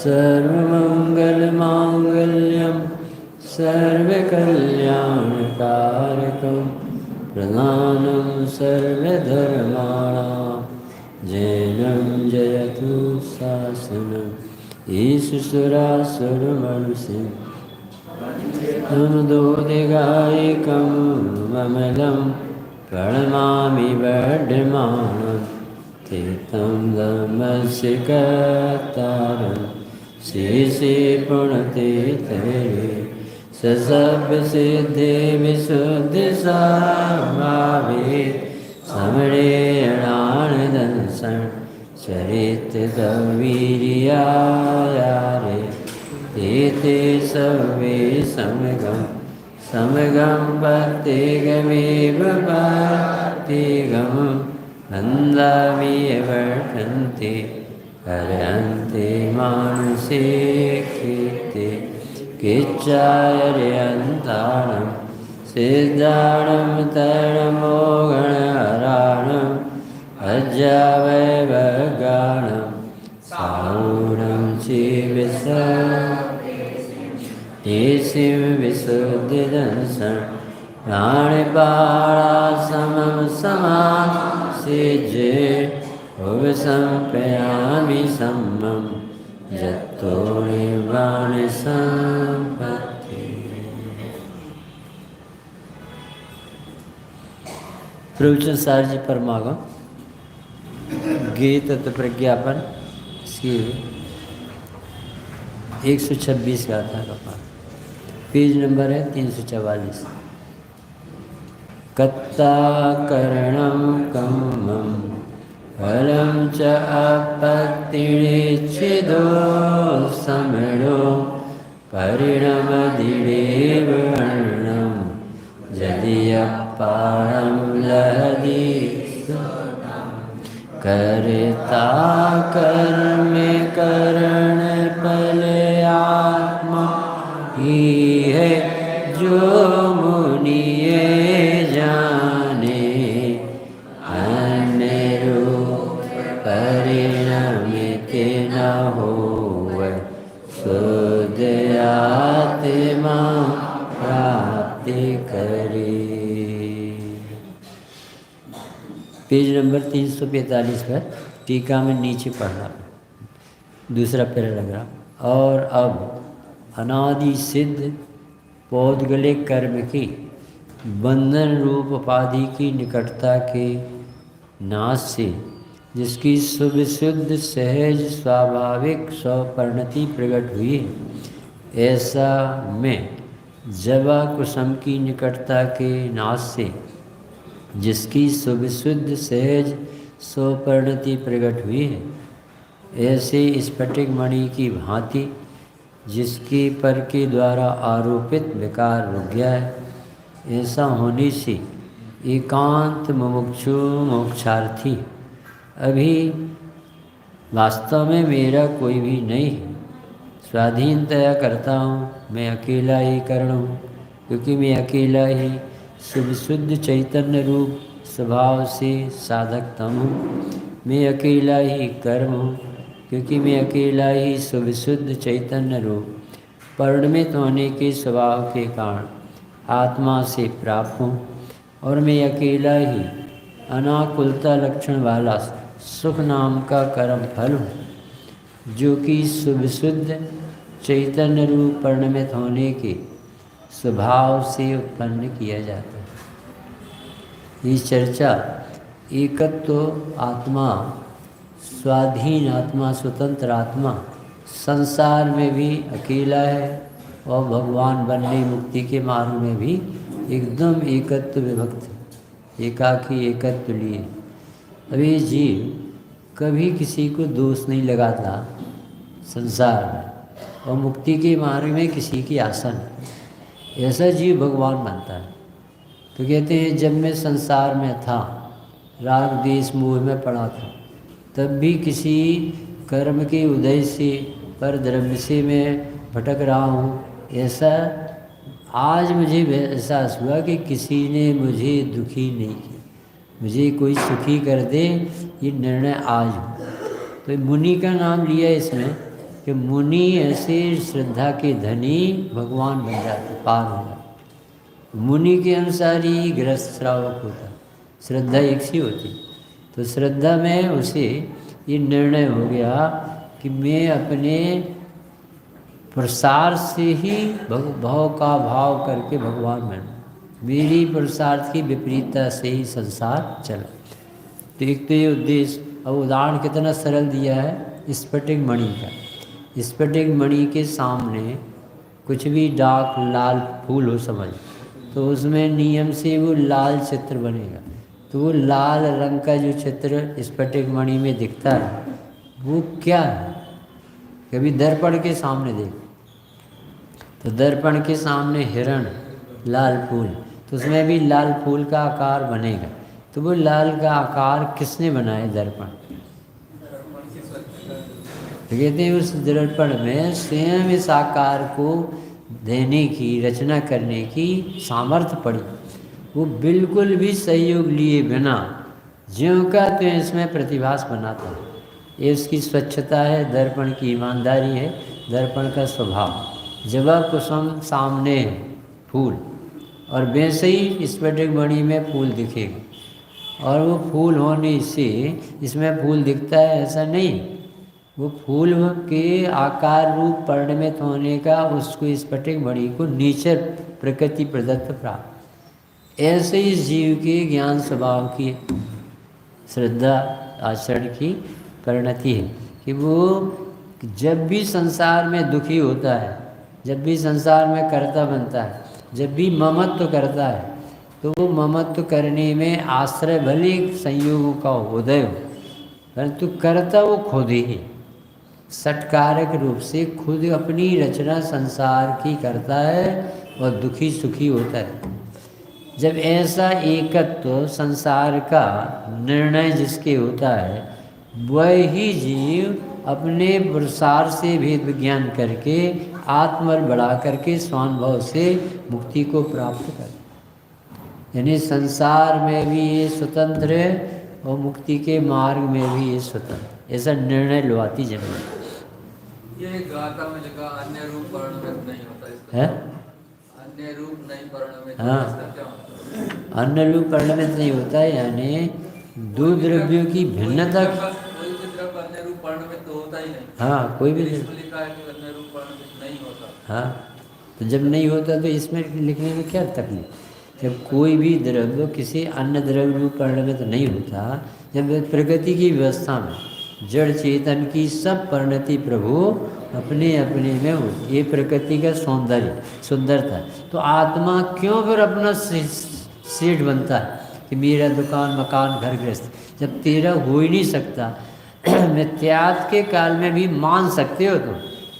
सर्वमङ्गलमाङ्गल्यं सर्वकल्याणकारकं प्रधानं सर्वधर्माणां जैनं जयतु शासनम् ईश्वरासुरमनुष्यं नमदोदिगायकं ममलं प्रणमामि वर्धमानं तीर्थं धर्मस्य कर्तारं शेषे पुण्यतीर्थेरे ससभ्यसिद्धे विशुद्धिसाभावे समरेणानदंसन् चरितवीर्यायारे ते सर्वे समगं प्रत्येकमेव प्रत्येकं वन्दामि वर्तन्ते हरन्ते मानसे कृते किच्चार्यन्तानं सिद्धाणं तरणमोगणहराणम् अज्जावैवगानं सारूढं शिवसिं विशुद्धिदंसन् प्राणिपाणासमं समासिजे भुवसंप्रयामि सम्मं जत्तो निर्वाणसम्पत्ति। प्रवचन सार जी परमागम गीत तत्व प्रज्ञापन इसकी 126 गाथा का पाठ, पेज नंबर है 344। कत्ताकरणं कम्मं फलं च अपत्तिनिच्छिदो समणो परिणमदिरेव वर्णं यदि अपारं लहदी करता कर्म करण फल आत्मा ही है जो मुनिये जाने अन्य रूप परिणमित न होवे शुद्ध आत्मा प्राप्ति करे। पेज नंबर 345 पर टीका में नीचे पढ़ना, दूसरा पैराग्राफ। और अब अनादि सिद्ध पौद्गलिक कर्म की बंधन रूप उपाधि की निकटता के नाश से जिसकी शुद्ध सहज स्वाभाविक स्वपरिणति प्रकट हुई, ऐसा में जवा कुसुम की निकटता के नाश से जिसकी शुद्ध सहज स्वपरिणति प्रकट हुई है, ऐसे स्फटिक मणि की भांति जिसके पर के द्वारा आरोपित विकार रुक गया है, ऐसा होने से एकांत मुमुक्षु मोक्षार्थी अभी वास्तव में मेरा कोई भी नहीं है, स्वाधीनतया करता हूँ, मैं अकेला ही कर्ण हूँ, क्योंकि मैं अकेला ही शुद्ध चैतन्य रूप स्वभाव से साधकतम हूँ। मैं अकेला ही कर्म हूँ, क्योंकि मैं अकेला ही शुद्ध चैतन्य रूप परिणमित होने के स्वभाव के कारण आत्मा से प्राप्त हूँ। और मैं अकेला ही अनाकुलता लक्षण वाला सुख नाम का कर्म फल हूँ, जो कि शुद्ध चैतन्य रूप परिणमित होने के स्वभाव से उत्पन्न किया जाता है। ये चर्चा एकत्व आत्मा, स्वाधीन आत्मा, स्वतंत्र आत्मा संसार में भी अकेला है और भगवान बनने मुक्ति के मार्ग में भी एकदम एकत्व विभक्त, एकाकी एकत्व लिए। अभी जीव कभी किसी को दोष नहीं लगाता संसार में, और मुक्ति के मार्ग में किसी की आशा नहीं, ऐसा जीव भगवान बनता है। तो कहते हैं जब मैं संसार में था, राग देश मोह में पड़ा था, तब भी किसी कर्म के उदय से पर द्रव्य से मैं भटक रहा हूँ। ऐसा आज मुझे एहसास हुआ कि किसी ने मुझे दुखी नहीं किया, मुझे कोई सुखी कर दे, ये निर्णय आज हो। तो मुनि का नाम लिया इसमें, कि मुनि ऐसे श्रद्धा के धनी भगवान बन जाते, पार हो जाते। मुनि के अनुसार ही गृहस्थ श्रावक होता, श्रद्धा एक सी होती। तो श्रद्धा में उसे ये निर्णय हो गया कि मैं अपने प्रसार से ही भाव का भाव करके भगवान बन, मेरी पुरुषार्थ की विपरीतता से ही संसार चला। तो एक तो ये उद्देश्य। अब उदाहरण कितना सरल दिया है स्फटिक मणि का। स्फटिक मणि के सामने कुछ भी डार्क लाल फूल हो समझ, तो उसमें नियम से वो लाल चित्र बनेगा। तो वो लाल रंग का जो चित्र स्फटिक मणि में दिखता है वो क्या है? कभी दर्पण के सामने देख, तो दर्पण के सामने हिरण, लाल फूल, तो उसमें भी लाल फूल का आकार बनेगा। तो वो लाल का आकार किसने बनाया? दर्पण। तो कहते हैं उस दर्पण में स्वयं इस आकार को देने की, रचना करने की सामर्थ्य पड़ी। वो बिल्कुल भी सहयोग लिए बिना ज्यों का तो इसमें प्रतिभास बनाता है। ये उसकी स्वच्छता है, दर्पण की ईमानदारी है, दर्पण का स्वभाव। जब कुसुम सामने है फूल, और वैसे ही स्फटिक मणि में फूल दिखेगा, और वो फूल होने से इसमें फूल दिखता है ऐसा नहीं, वो फूल के आकार रूप परिणमित होने का उसको स्फटिक मणि को नेचर प्रकृति प्रदत्त प्राप्त। ऐसे ही जीव के ज्ञान स्वभाव की श्रद्धा आचरण की परिणति है कि वो जब भी संसार में दुखी होता है, जब भी संसार में कर्ता बनता है, जब भी ममत्व करता है, तो वो ममत्व करने में आश्रय भले संयोगों का उदय हो, परंतु करता वो खुद ही सटकारक रूप से खुद अपनी रचना संसार की करता है और दुखी सुखी होता है। जब ऐसा एकत्व संसार का निर्णय जिसके होता है, वही जीव अपने प्रसार से भेद विज्ञान करके आत्मबल बढ़ा करके स्वानुभव से मुक्ति को प्राप्त कर, यानी संसार में भी ये स्वतंत्र है और मुक्ति के मार्ग में भी ये स्वतंत्र। ऐसा निर्णय लुआती जन्म ये गाथा में लिखा अन्य रूप परिणमित नहीं होता, इसका है। अन्य रूप नहीं परिणमित, हाँ, इसका क्या मतलब? अन्य रूप परिणमित नहीं होता है, यानी दो द्रव्यों की भिन्नता। कोई भी द्रव्य अन्य रूप परिणमित तो होता ही नहीं। हाँ, कोई भी इसमें लिखा है कि अन्य रूप परिणमित नहीं होता। हाँ, तो जब नहीं होता तो इसमें लिखने में क्या तकलीफ? जब कोई भी द्रव्य किसी अन्य द्रव्य रूप परिणमित नहीं होता, जब प्रकृति की व्यवस्था में जड़ चेतन की सब परिणति प्रभु अपने अपने में हो, ये प्रकृति का सौंदर्य सुंदरता। तो आत्मा क्यों फिर अपना सेठ बनता है कि मेरा दुकान मकान घर गृहस्थ, जब तेरा हो ही नहीं सकता। मिथ्यात्व के काल में भी मान सकते हो तुम,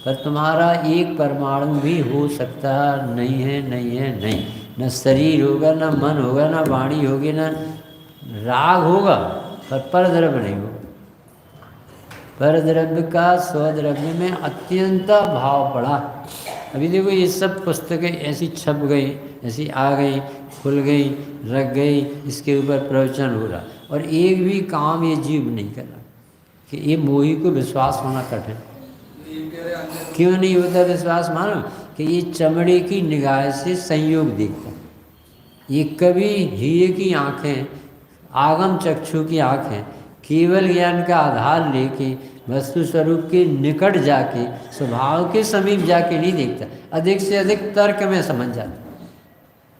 पर तुम्हारा एक परमाणु भी हो सकता नहीं है, नहीं है, नहीं। न शरीर होगा, न मन होगा, न वाणी होगी, न राग होगा, पर परद्रव्य नहीं होगा। परद्रव्य का स्वद्रव्य में अत्यंत भाव पड़ा। अभी देखो ये सब पुस्तकें ऐसी छप गई, ऐसी आ गई, खुल गई, रख गई, इसके ऊपर प्रवचन हो रहा, और एक भी काम ये जीव नहीं कर रहा कि ये मोही को विश्वास होना कठिन। क्यों नहीं होता विश्वास? मानो कि ये चमड़े की निगाह से संयोग देखता, ये कभी हीरे की आँखें, आगम चक्षु की आँखें केवल ज्ञान का आधार लेके वस्तु स्वरूप के निकट जाके स्वभाव के समीप जाके नहीं देखता, अधिक से अधिक तर्क में समझ जाता।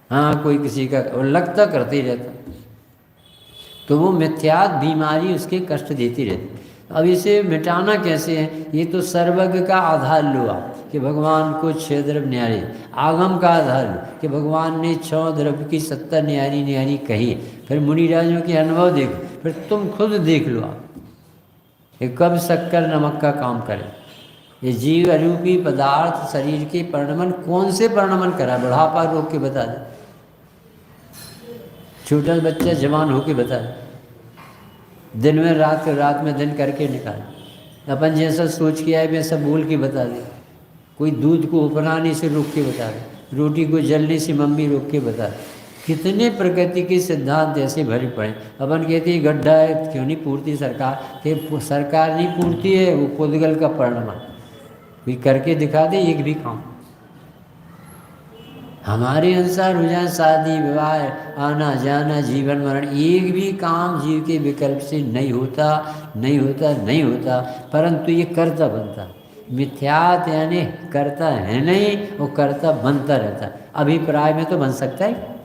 हाँ, कोई किसी का और लगता करते ही रहता, तो वो मिथ्यात बीमारी उसके कष्ट देती रहती। अब इसे मिटाना कैसे है? ये तो सर्वज्ञ का आधार लो आप कि भगवान को 6 द्रव्य न्यारे, आगम का आधार लो कि भगवान ने 6 द्रव्य की 70 न्यारी न्यारी कही, फिर मुनिराजों के अनुभव देखो, फिर तुम खुद देख लो आप ये कब शक्कर नमक का काम करे। ये जीव अरूपी पदार्थ शरीर के परिणमन कौन से परिणमन करा? बुढ़ापा रोक के बता दे, छोटा बच्चा जवान होके बता दे, दिन में रात में दिन करके निकाल, अपन जैसा सोच के आए वैसा बोल के बता दे, कोई दूध को उपराने से रोक के बता दे, रोटी को जलने से मम्मी रोक के बता दे। कितने प्रकृति के सिद्धांत ऐसे भरे पड़े। अपन कहते हैं गड्ढा है, क्यों नहीं पूर्ति सरकार? कि सरकार नहीं पूर्ति है, वो पोदगल का परिणाम। कोई करके दिखा दे एक भी काम। हमारे अनुसार रुझान शादी विवाह आना जाना जीवन मरण एक भी काम जीव के विकल्प से नहीं होता, नहीं होता, नहीं होता, परंतु ये कर्ता बनता। मिथ्यात यानी करता है नहीं, वो करता बनता रहता है। अभिप्राय में तो बन सकता है,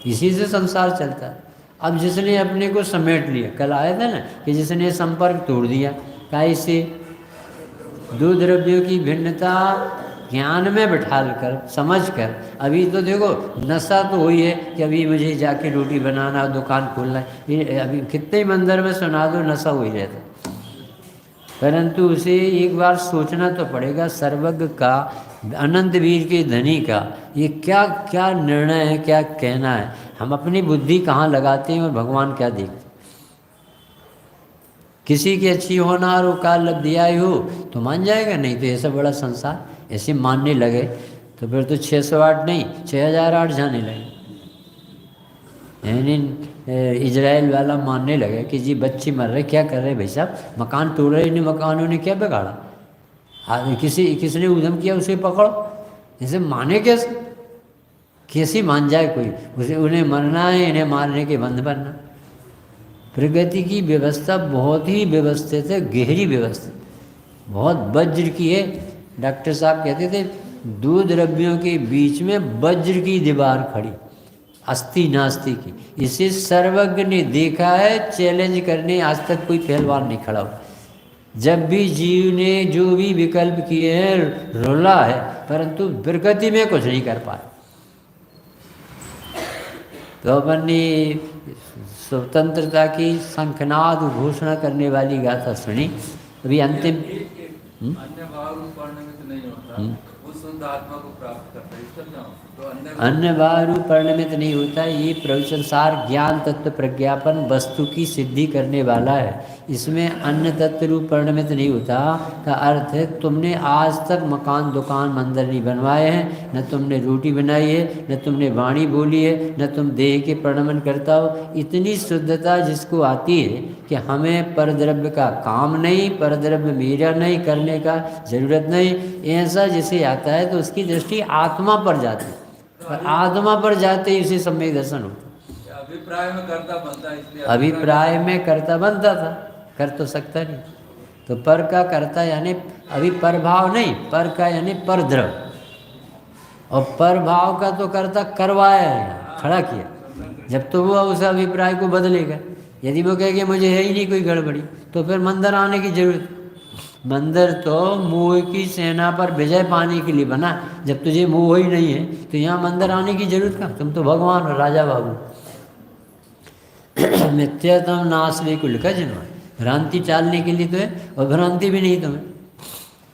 इसी से संसार चलता है। अब जिसने अपने को समेट लिया, कल आया था ना कि जिसने संपर्क तोड़ दिया, काहे से? दो द्रव्यों की भिन्नता ज्ञान में बिठाल कर समझ कर। अभी तो देखो नशा तो वही है कि अभी मुझे जाके रोटी बनाना, दुकान खोलना है, ये अभी कितने मंदिर में सुना दो नशा वही रहता। परंतु उसे एक बार सोचना तो पड़ेगा, सर्वज्ञ का, अनंत वीर के धनी का ये क्या क्या निर्णय है, क्या कहना है। हम अपनी बुद्धि कहाँ लगाते हैं और भगवान क्या देखते हैं। किसी की अच्छी होना और काल लब्धियाई हो तो मान जाएगा, नहीं तो ऐसा बड़ा संसार ऐसे मानने लगे तो फिर तो 608 नहीं 6008 जाने लगे। यानी इजराइल वाला मानने लगे कि जी बच्चे मर रहे, क्या कर रहे भाई साहब, मकान तोड़ रहे, इन मकानों ने क्या बिगाड़ा, हाँ किसने उद्यम किया उसे पकड़ो। इसे माने कैसे मान जाए कोई, उसे उन्हें मरना है, इन्हें मारने के बंद बनना। प्रगति की व्यवस्था बहुत ही व्यवस्थित है, गहरी व्यवस्था, बहुत वज्र की है। डॉक्टर साहब कहते थे दो द्रव्यों के बीच में वज्र की दीवार खड़ी, अस्थि नास्ति की। इसे सर्वज्ञ ने देखा है, चैलेंज करने आज तक कोई पहलवान नहीं खड़ा हुआ। जब भी जीव ने जो भी विकल्प किए हैं रोला है, परंतु प्रगति में कुछ नहीं कर पाए। तो अपन ने स्वतंत्रता की शंखनाद घोषणा करने वाली गाथा सुनी। अभी अंतिम अन्य भाव रूप परिणमित नहीं होता, वो शुद्ध आत्मा को प्राप्त करता है, इसका क्या होता? तो अन्य भाव रूप परिणमित नहीं होता, ये प्रवचनसार ज्ञान तत्व प्रज्ञापन वस्तु की सिद्धि करने वाला है। इसमें अन्य तत्व रूप परिणमित नहीं होता का अर्थ है तुमने आज तक मकान दुकान मंदिर नहीं बनवाए हैं, न तुमने रोटी बनाई है, न तुमने वाणी बोली है, न तुम देह के प्रणमन करता हो। इतनी शुद्धता जिसको आती है कि हमें परद्रव्य का काम नहीं, परद्रव्य मेरा नहीं, करने का जरूरत नहीं, ऐसा जिसे आता है तो उसकी दृष्टि आत्मा पर जाती है। पर आत्मा पर जाते ही उसे सम्यक दर्शन होता। अभिप्राय में करता बनता, इसलिए अभिप्राय में करता बनता था, कर तो सकता नहीं। तो पर का करता यानी अभी परभाव नहीं, पर का यानी परद्रव, और परभाव का तो करता करवाया है, खड़ा किया। जब तो वो उस अभिप्राय को बदलेगा, यदि वो कहे कि मुझे है ही नहीं कोई गड़बड़ी, तो फिर मंदिर आने की जरूरत। मंदिर तो मोह की सेना पर विजय पाने के लिए बना, जब तुझे मोह ही नहीं है तो यहाँ मंदिर आने की जरूरत कहाँ, तुम तो भगवान हो, राजा बाबू। मिथ्यात्म नाश कुल का जन्म, भ्रांति टालने के लिए तो है, और भ्रांति भी नहीं तुम्हें।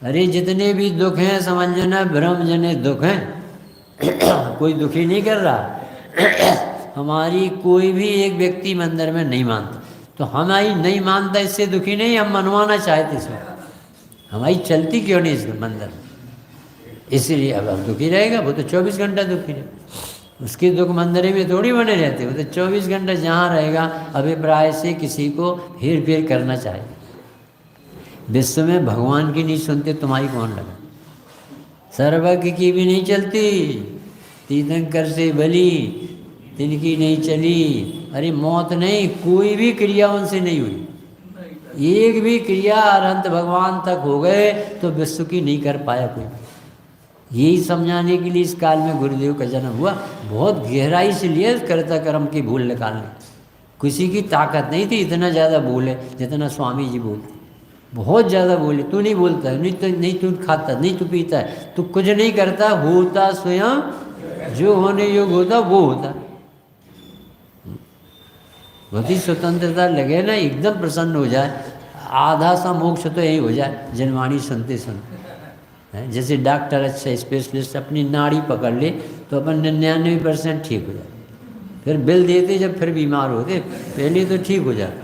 अरे जितने भी दुख हैं समझना भ्रम जने दुख हैं, कोई दुखी नहीं कर रहा। हमारी कोई भी एक व्यक्ति मंदिर में नहीं मानता, तो हमारी नहीं मानता इससे दुखी नहीं, हम मनवाना चाहते इसमें, हमारी चलती क्यों नहीं इस मंदिर में, इसलिए अब दुखी रहेगा। वो तो 24 घंटा दुखी रहे, उसके दुख मंदिर में थोड़ी बने रहते, वो तो 24 घंटा जहाँ रहेगा अभिप्राय से किसी को हेर फेर करना चाहे। विश्व में भगवान की नहीं सुनते, तुम्हारी कौन लगा, सर्वज्ञ की भी नहीं चलती, तीर्थंकर से भली तिनकी नहीं चली। अरे मौत नहीं, कोई भी क्रिया उनसे नहीं हुई, एक भी क्रिया अनंत भगवान तक हो गए तो विश्व की नहीं कर पाया कोई। यही समझाने के लिए इस काल में गुरुदेव का जन्म हुआ, बहुत गहराई से लिए कर्ता कर्म की भूल निकालने। किसी की ताकत नहीं थी इतना ज़्यादा बोले जितना स्वामी जी बोलते, बहुत ज़्यादा बोले। तू नहीं बोलता है, नहीं तू खाता, नहीं तू पीता है, तू कुछ नहीं करता, होता स्वयं जो होने योग्य होता वो होता। बहुत ही स्वतंत्रता लगे ना, एकदम प्रसन्न हो जाए, आधा सा मोक्ष तो यही हो जाए जनवाणी सुनते सुनते। जैसे डॉक्टर अच्छा स्पेशलिस्ट अपनी नाड़ी पकड़ ले तो अपन 99% ठीक हो जाए, फिर बिल देते जब फिर बीमार होते, पहले तो ठीक हो जाता।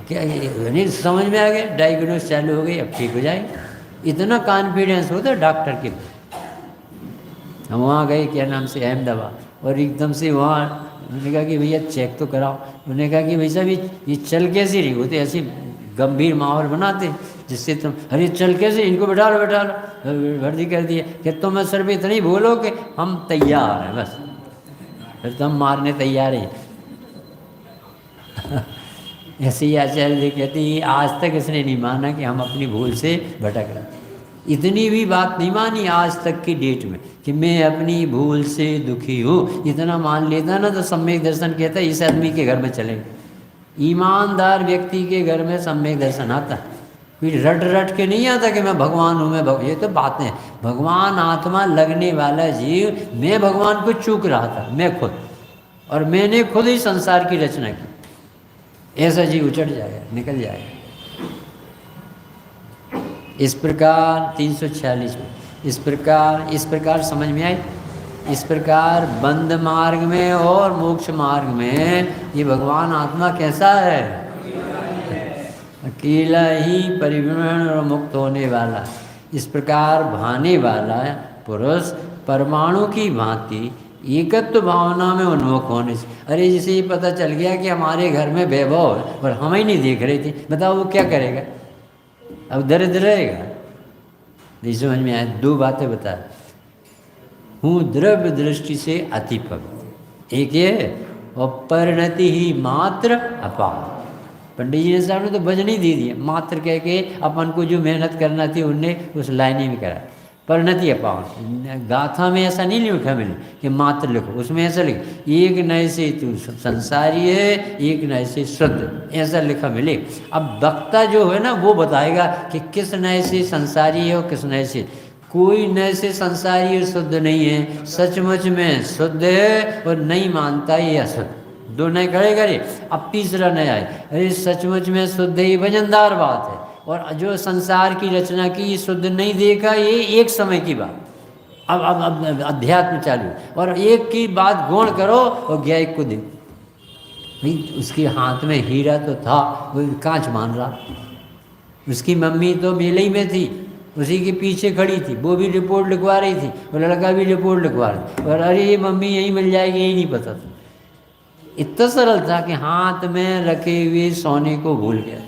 क्या नहीं समझ में आ गया, डायग्नोस चालू हो गई, अब ठीक हो जाएगी, इतना कॉन्फिडेंस होता डॉक्टर के। हम वहाँ गए क्या नाम से अहमदाबाद, और एकदम से वहाँ उन्होंने कहा कि भैया चेक तो कराओ। उन्होंने कहा कि भाई साहब ये चल कैसे रही होते, ऐसे गंभीर माहौल बनाते जिससे तुम अरे चल कैसे इनको बैठा लो भर्ती कर दिए कि तुम्हें सिर्फ इतनी भूलो कि हम तैयार हैं बस, फिर तुम मारने तैयार हैं। ऐसे ही आचार्य कहती आज तक इसने नहीं माना कि हम अपनी भूल से भटक रहे, इतनी भी बात नहीं मानी आज तक की डेट में कि मैं अपनी भूल से दुखी हूँ। इतना मान लेता ना तो सम्यक दर्शन कहता है इस आदमी के घर में चलेगा। ईमानदार व्यक्ति के घर में सम्यक दर्शन आता है, फिर रट रट के नहीं आता कि मैं भगवान हूँ ये तो बातें हैं। भगवान आत्मा लगने वाला जीव, मैं भगवान को चूक रहा था मैं खुद, और मैंने खुद ही संसार की रचना की, ऐसा जीव उचट जाएगा, निकल जाएगा। इस प्रकार 346 में इस प्रकार समझ में आई। इस प्रकार बंद मार्ग में और मोक्ष मार्ग में ये भगवान आत्मा कैसा है? अकेला ही परिभ्रमण और मुक्त होने वाला। इस प्रकार भाने वाला पुरुष परमाणु की भांति एकत्व भावना में उन्मुख होने से। अरे जिसे ये पता चल गया कि हमारे घर में वैभव है और हम ही नहीं देख रहे थे, बताओ वो क्या करेगा? अब दरिद्र रहेगा। नहीं समझ में आया? दो बातें बता हूँ, द्रव्य दृष्टि से अतिपक एक ये, और परिणति ही मात्र अपार। पंडित जी ने साहब ने तो भजन ही दे दिया, मात्र कह के अपन को जो मेहनत करना थी उनने उस लाइन में करा। परिणति अपार गाथा में ऐसा नहीं लिखा मैंने कि मात्र लिखो, उसमें ऐसा लिखो एक नए से तू संसारी है, एक नए से शुद्ध, ऐसा लिखा मिले। अब वक्ता जो है ना वो बताएगा कि किस नए से संसारी है और किस नए से। कोई नए से संसारी और शुद्ध नहीं है, सचमुच में शुद्ध है और नहीं मानता ये अशुद्ध। दो नए खड़े करे, अब तीसरा नया है, अरे सचमुच में शुद्ध ही वजनदार बात है, और जो संसार की रचना की शुद्ध नहीं देखा, ये एक समय की बात। अब अध्यात्म चालू, और एक की बात गौण करो और गया एक को दे नहीं। उसके हाथ में हीरा तो था, वो कांच मान रहा। उसकी मम्मी तो मेले ही में थी, उसी के पीछे खड़ी थी, वो भी रिपोर्ट लिखवा रही थी, वो लड़का भी रिपोर्ट लिखवा रहा था, और अरे ये मम्मी यहीं मिल जाएगी यही नहीं पता था। इतना सरल था कि हाथ में रखे हुए सोने को भूल गया।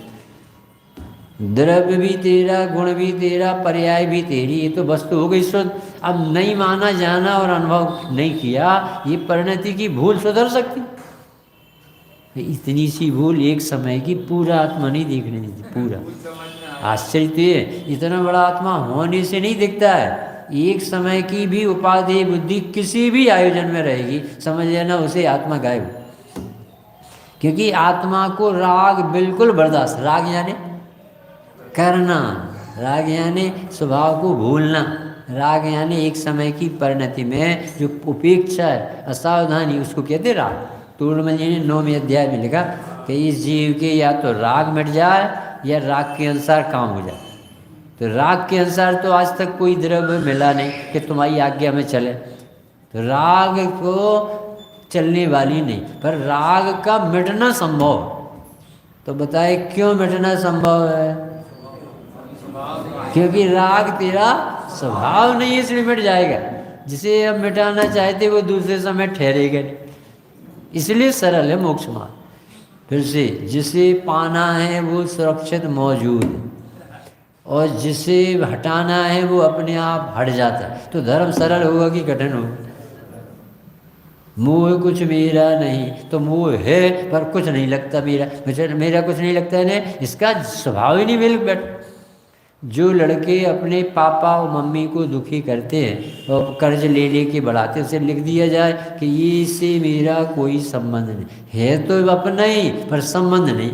द्रव्य भी तेरा, गुण भी तेरा, पर्याय भी तेरी, ये तो वस्तु हो गई शुद्ध। अब नहीं माना जाना और अनुभव नहीं किया, ये परिणति की भूल सुधर सकती? इतनी सी भूल एक समय की, पूरा आत्मा नहीं देखने देती पूरा। आश्चर्य तो ये, इतना बड़ा आत्मा होने से नहीं दिखता है। एक समय की भी उपाधि बुद्धि किसी भी आयोजन में रहेगी, समझ लेना उसे आत्मा गायब। क्योंकि आत्मा को राग बिल्कुल बर्दाश्त, राग यानी करना, राग यानी स्वभाव को भूलना, राग यानी एक समय की परिणति में जो उपेक्षा है, असावधानी, उसको कहते राग। तोड़मल जी ने 9वें अध्याय में लिखा कि इस जीव के या तो राग मिट जाए या राग के अनुसार काम हो जाए। तो राग के अनुसार तो आज तक कोई द्रव्य मिला नहीं कि तुम्हारी आज्ञा में चले, तो राग को चलने वाली नहीं, पर राग का मिटना संभव। तो बताए क्यों मिटना संभव है? क्योंकि राग तेरा स्वभाव नहीं है, इसलिए मिट जाएगा। जिसे अब मिटाना चाहते वो दूसरे समय ठहरेगा नहीं, इसलिए सरल है मोक्ष मार्ग। फिर से, जिसे पाना है वो सुरक्षित मौजूद है, और जिसे हटाना है वो अपने आप हट जाता है। तो धर्म सरल होगा कि कठिन होगा? मोह कुछ मेरा नहीं, तो मोह है पर कुछ नहीं लगता मेरा कुछ नहीं लगता है, इसका स्वभाव ही नहीं मिल बैठ। जो लड़के अपने पापा और मम्मी को दुखी करते हैं और कर्ज ले लेके बढ़ाते, उसे लिख दिया जाए कि ये से मेरा कोई संबंध नहीं है, तो अपना ही पर संबंध नहीं,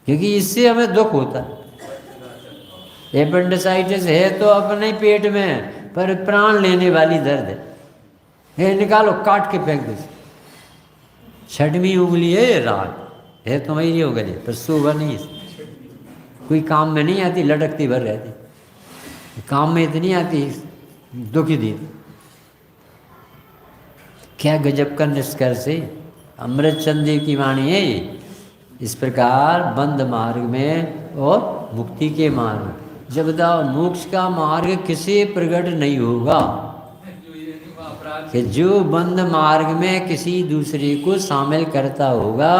क्योंकि इससे हमें दुख होता है। एपेंडिसाइटिस है तो अपने ही पेट में, पर प्राण लेने वाली दर्द है, निकालो काट के फेंक दो। छठवीं उंगली है राग है, तुम्हारी हो गई पर शोभा नहीं, कोई काम में नहीं आती, लटकती भर रहती, काम में इतनी आती दुखी दी। क्या गजब का निष्कर्ष है, अमृत चंद की वाणी है ये। इस प्रकार बंद मार्ग में और मुक्ति के मार्ग, जब बताओ मोक्ष का मार्ग किसे प्रकट नहीं होगा? जो ये अपराध कि जो बंद मार्ग में किसी दूसरे को शामिल करता होगा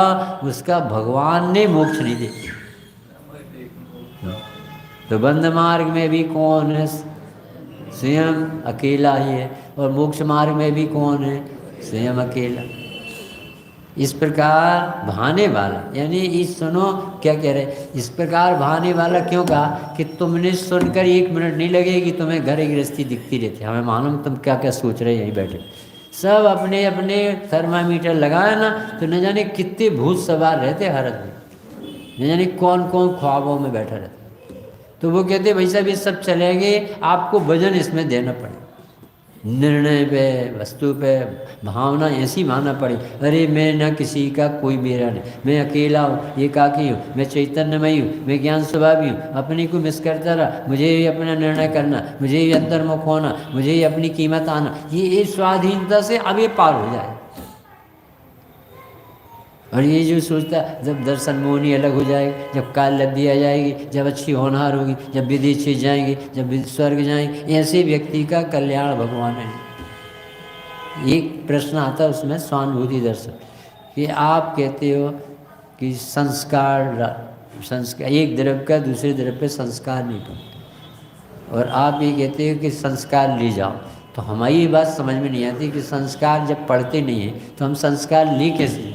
उसका भगवान ने मोक्ष नहीं देते। तो बंद मार्ग में भी कौन है? स्वयं अकेला ही है। और मोक्ष मार्ग में भी कौन है? स्वयं अकेला। इस प्रकार भाने वाला, यानी इस सुनो क्या कह रहे, इस प्रकार भाने वाला क्यों कहा कि तुमने सुनकर 1 मिनट नहीं लगेगी, तुम्हें घर गृहस्थी दिखती रहती है, हमें मालूम तुम क्या क्या सोच रहे यहीं बैठे। सब अपने अपने थर्मामीटर लगाए ना, तो न जाने कितने भूत सवार रहते हर आदमी, न जाने कौन कौन ख्वाबों में बैठा रहता। तो वो कहते भाई साहब ये सब चलेंगे, आपको वजन इसमें देना पड़े, निर्णय पे, वस्तु पे, भावना ऐसी मानना पड़ी। अरे मैं न किसी का कोई मेरा नहीं, मैं अकेला हूँ, एकाकी हूँ, मैं चैतन्यमयी हूँ, मैं ज्ञान स्वभावी हूँ, अपने को मिस करता रहा, मुझे ही अपना निर्णय करना, मुझे ही अंतर्मुख होना, मुझे ही अपनी कीमत आना, ये स्वाधीनता से अब ये पार हो जाए। और ये जो सोचता जब दर्शन मोहनी अलग हो जाएगी, जब काल लब्धि आ जाएगी, जब अच्छी होनहार होगी, जब विदेशी जाएंगे, जब स्वर्ग जाएंगे, ऐसे व्यक्ति का कल्याण भगवान है। एक प्रश्न आता है उसमें स्वानुभूति दर्शन कि आप कहते हो कि संस्कार एक द्रव्य का दूसरे द्रव्य पे संस्कार नहीं पड़ता, और आप ये कहते हो कि संस्कार ले जाओ। तो हमारी ये बात समझ में नहीं आती कि संस्कार जब पढ़ते नहीं हैं तो हम संस्कार ले कैसे?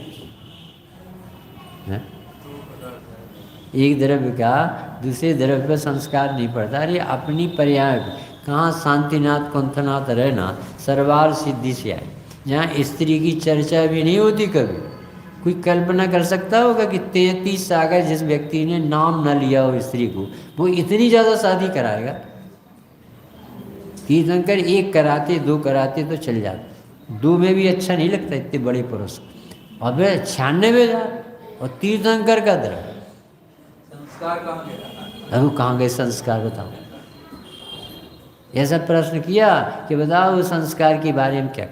एक द्रव्य का दूसरे द्रव्य पर संस्कार नहीं पड़ता। अरे अपनी पर्याय कहाँ शांतिनाथ कुंथनाथ रहना सर्वार सिद्धि से आए, जहाँ स्त्री की चर्चा भी नहीं होती कभी। कोई कल्पना कर सकता होगा कि 33 सागर जिस व्यक्ति ने नाम न लिया हो स्त्री को, वो इतनी ज़्यादा शादी कराएगा? तीर्थंकर 1 कराते 2 कराते तो चल जाते, 2 में भी अच्छा नहीं लगता इतने बड़े पुरुष। अब 96,000 और तीर्थंकर का द्रव्य, संस्कार कहाँ गया? अब कहाँ गए संस्कार बताओ? ऐसा प्रश्न किया कि बताओ संस्कार के बारे में क्या।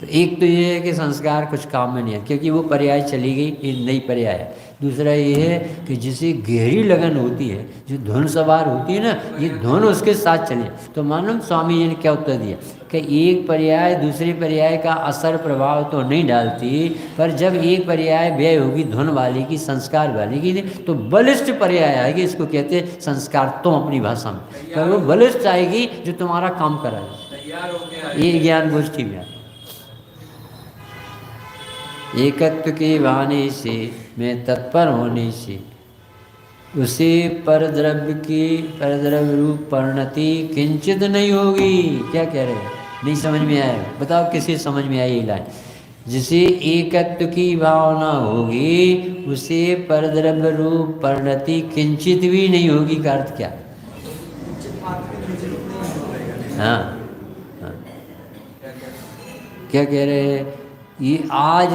तो एक तो ये है कि संस्कार कुछ काम में नहीं है, क्योंकि वो पर्याय चली गई, ये नई पर्याय है। दूसरा ये है कि जिसे गहरी लगन होती है, जो धुन सवार होती है ना, ये धुन उसके साथ चले। तो मालूम स्वामी जी ने क्या उत्तर दिया कि एक पर्याय दूसरे पर्याय का असर प्रभाव तो नहीं डालती, पर जब एक पर्याय व्यय होगी धुन वाली की, संस्कार वाली की, तो बलिष्ठ पर्याय आएगी। इसको कहते हैं संस्कार, तुम अपनी भाषा में, पर वो बलिष्ठ आएगी जो तुम्हारा काम कराएगी। ये ज्ञान गोष्ठी में एकत्व के बहाने से, मैं तत्पर होने से, उसे परद्रव्य रूप परिणति किंचित नहीं होगी। क्या कह रहे हैं? नहीं समझ में आया? बताओ किसी समझ में आई ये लाइन? जिसे एकत्व की भावना होगी उसे परद्रव्य रूप परिणति किंचित भी नहीं होगी का अर्थ क्या? हाँ हाँ, क्या कह रहे हैं? ये आज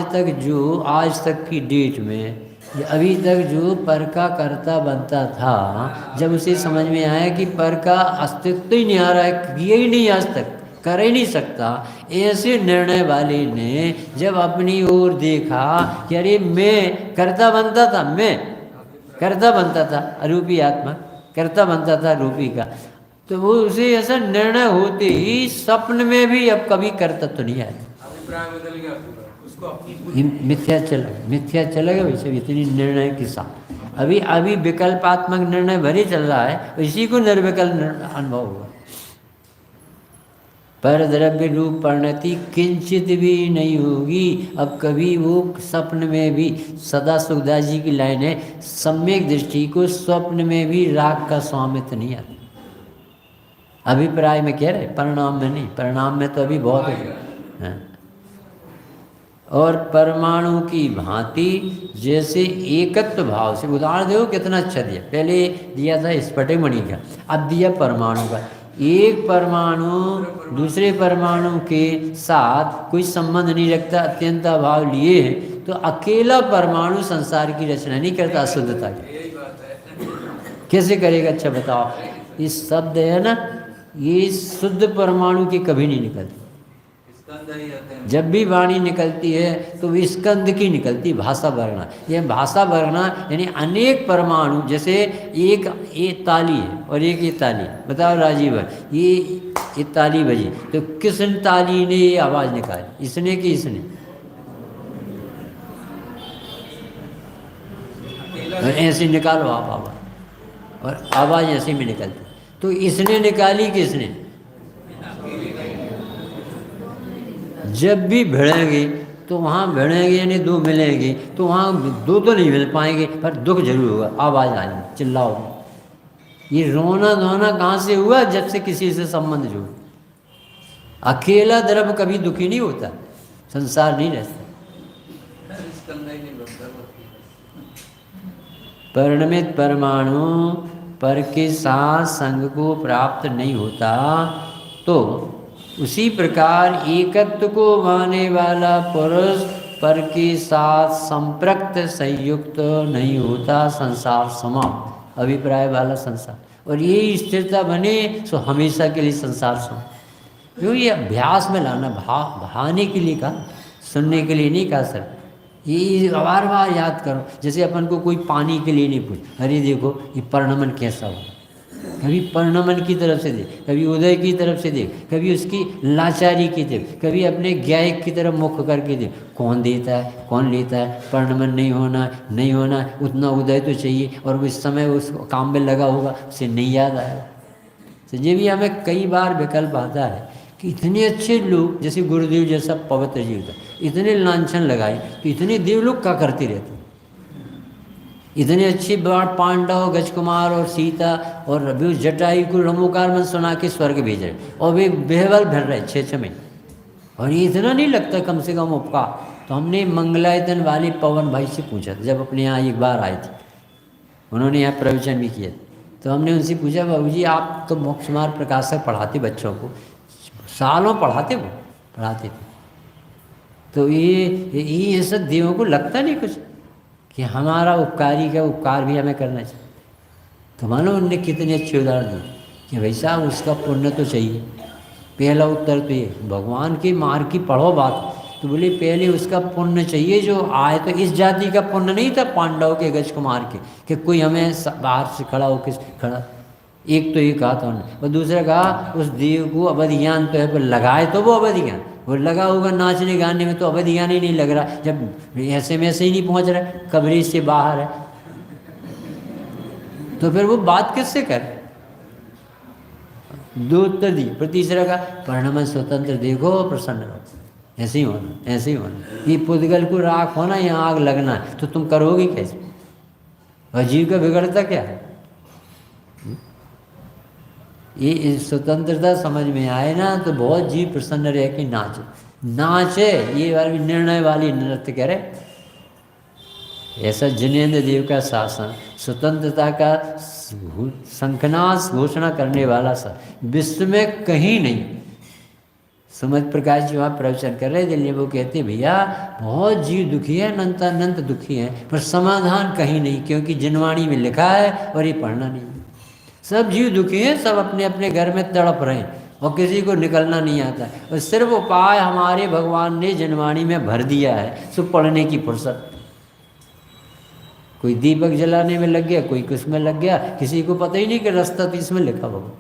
तक की डेट में अभी तक जो पर का कर्ता बनता था, जब उसे समझ में आया कि पर का अस्तित्व ही नहीं आ रहा है, किए ही नहीं आज तक, कर ही नहीं सकता, ऐसे निर्णय वाले ने जब अपनी ओर देखा कि अरे मैं कर्ता बनता था, मैं कर्ता बनता था, अरूपी आत्मा कर्ता बनता था रूपी का, तो वो उसे ऐसा निर्णय होते ही स्वप्न में भी अब कभी कर्ता तो नहीं आया। बदल गया उसको मिथ्या चलेगा वैसे इतनी निर्णय के साथ। अभी विकल्पात्मक निर्णय भरे चल रहा है, इसी को निर्विकल्प अनुभव हुआ। पर द्रव्य रूप परिणति किंचित भी नहीं होगी अब कभी। वो स्वप्न में भी, सदा सुखदास जी की लाइन है, सम्यक दृष्टि को स्वप्न में भी राग का स्वामित्व नहीं आता। अभिप्राय में कह रहे, परिणाम में नहीं, परिणाम में तो अभी बहुत है। और परमाणु की भांति जैसे एकत्व भाव से, उदाहरण देखो कितना अच्छा दिया, पहले दिया था स्फटिक मणि का, अब दिया परमाणु का। एक परमाणु दूसरे परमाणु के साथ कोई संबंध नहीं रखता, अत्यंत अभाव लिए है, तो अकेला परमाणु संसार की रचना नहीं करता अशुद्धता की। कैसे करेगा? अच्छा बताओ। इस शब्द है ना, ये शुद्ध परमाणु की कभी नहीं निकलती। जब भी वाणी निकलती है तो वो स्कंद की निकलती, भाषा वर्णा। यह भाषा वर्णा यानी अनेक परमाणु, जैसे एक ये ताली है और एक ये ताली, बताओ राजीव है, ये ये ताली बजी, तो किस ताली ने ये आवाज़ निकाली, इसने कि इसने? और ऐसे निकालो आप आवाज़, और आवाज़ ऐसे में निकलती, तो इसने निकाली कि इसने? जब भी भिड़ेंगे तो वहाँ भिड़ेंगे यानी दो मिलेंगे, तो वहाँ दो तो नहीं मिल पाएंगे, पर दुख जरूर होगा, आवाज़ आएगी, चिल्लाओगे। ये रोना धोना कहाँ से हुआ? जब से किसी से संबंध जुड़। अकेला द्रव्य कभी दुखी नहीं होता, संसार नहीं रहता। परिणमित परमाणु पर के साथ संग को प्राप्त नहीं होता, तो उसी प्रकार एकत्व को मानने वाला पुरुष पर के साथ संपृक्त संयुक्त नहीं होता, संसार समाप्त, अभिप्राय वाला संसार। और ये स्थिरता बने सो हमेशा के लिए संसार समाप्त। क्यों? ये अभ्यास में लाना, भाने के लिए कहा, सुनने के लिए नहीं कहा सर। ये बार बार याद करो, जैसे अपन को कोई पानी के लिए नहीं पूछ, अरे देखो ये परिणमन कैसा हो, कभी परिणमन की तरफ से देख, कभी उदय की तरफ से देख, कभी उसकी लाचारी की देख, कभी अपने ज्ञायक की तरफ मुख करके देख, कौन देता है कौन लेता है। परिणमन नहीं होना, नहीं होना, उतना उदय तो चाहिए, और उस समय उस काम में लगा होगा, उसे नहीं याद आएगा। तो ये भी हमें कई बार विकल्प आता है कि इतने अच्छे लोग, जैसे गुरुदेव जैसा पवित्र जीव था, इतने लांछन लगाए, तो इतने देव लोग क्या करते रहते, इतने अच्छे बाण पांडव, गजकुमार और सीता और रवि जटायु को रमोकार मन सुना के स्वर्ग भेज रहे, और वे बेहवल भर रहे 6 महीने, और ये इतना नहीं लगता कम से कम उपकार। तो हमने मंगलायतन वाले पवन भाई से पूछा था, जब अपने यहाँ एक बार आए थे, उन्होंने यहाँ प्रवचन भी किया, तो हमने उनसे पूछा, बाबू जी आप तो मोक्ष मार्ग प्रकाशक पढ़ाते बच्चों को, सालों पढ़ाते, वो पढ़ाते थे, तो ये सब देवों को लगता नहीं कुछ कि हमारा उपकारी का उपकार भी हमें करना चाहिए? तो मानो उनने कितने अच्छे उदाहरण दिए कि भाई साहब उसका पुण्य तो चाहिए। पहला उत्तर तो ये, भगवान के मार्ग की पढ़ो बात, तो बोले पहले उसका पुण्य चाहिए जो आए। तो इस जाति का पुण्य नहीं था पांडव के, गजकुमार के, कि कोई हमें बाहर से खड़ा हो किस खड़ा, एक तो ये कहा था उन्होंने, और दूसरा कहा उस देव को अवधि ज्ञान तो है, पर लगाए तो वो अवधि ज्ञान, वो लगा होगा नाचने गाने में, तो अवधि ज्ञान ही नहीं लग रहा, जब ऐसे में ऐसे ही नहीं पहुंच रहा, कवरेज से बाहर है, तो फिर वो बात किससे कर? दो उत्तर दी, पर तीसरा का परिणमन स्वतंत्र देखो, प्रसन्न रहो, ऐसे ही होना, ऐसे ही होना। ये पुद्गल को राख होना, यहाँ आग लगना है, तो तुम करोगे कैसे? और जीव का बिगड़ता क्या है? ये स्वतंत्रता समझ में आए ना, तो बहुत जीव प्रसन्न रह के नाचे। ये वाली निर्णय वाली नृत्य करे, ऐसा जिनेन्द्र देव का शासन, स्वतंत्रता का शंखनाद घोषणा करने वाला सा विश्व में कहीं नहीं। सुमित प्रकाश जी वहाँ प्रवचन कर रहे दिल्ली, वो कहते हैं भैया बहुत जीव दुखी है, अनंत दुखी है, पर समाधान कहीं नहीं, क्योंकि जिनवाणी में लिखा है और ये पढ़ना नहीं। सब जीव दुखी हैं, सब अपने अपने घर में तड़प रहे हैं, और किसी को निकलना नहीं आता, और सिर्फ उपाय हमारे भगवान ने जिनवाणी में भर दिया है, सो पढ़ने की फुर्सत। कोई दीपक जलाने में लग गया, कोई कुछ में लग गया, किसी को पता ही नहीं कि रास्ता तो इसमें लिखा होगा।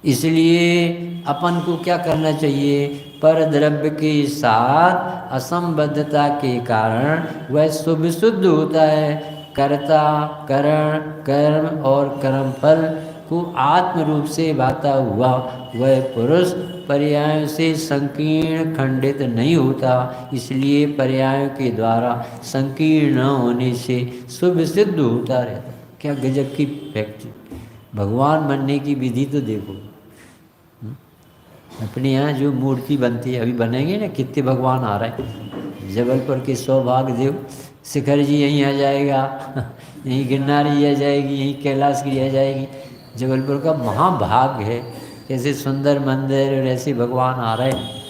इसलिए अपन को क्या करना चाहिए? पर द्रव्य के साथ असंबद्धता के कारण वह शुभ शुद्ध होता है। कर्ता, करण, कर्म और कर्मफल को आत्म रूप से भाता हुआ वह पुरुष पर्यायों से संकीर्ण खंडित नहीं होता। इसलिए पर्यायों के द्वारा संकीर्ण न होने से शुभ सिद्ध होता रहता। क्या गजब की फैक्ट्री! भगवान बनने की विधि तो देखो। अपने यहाँ जो मूर्ति बनती है, अभी बनेंगे ना, कितने भगवान आ रहे हैं। जबलपुर के सौभाग्य देव शिखर जी यहीं आ जाएगा, यहीं गिरनार जी आ जाएगी, यहीं कैलाश गिरी आ जाएगी। जबलपुर का महाभाग्य है, कैसे सुंदर मंदिर और ऐसे भगवान आ रहे हैं।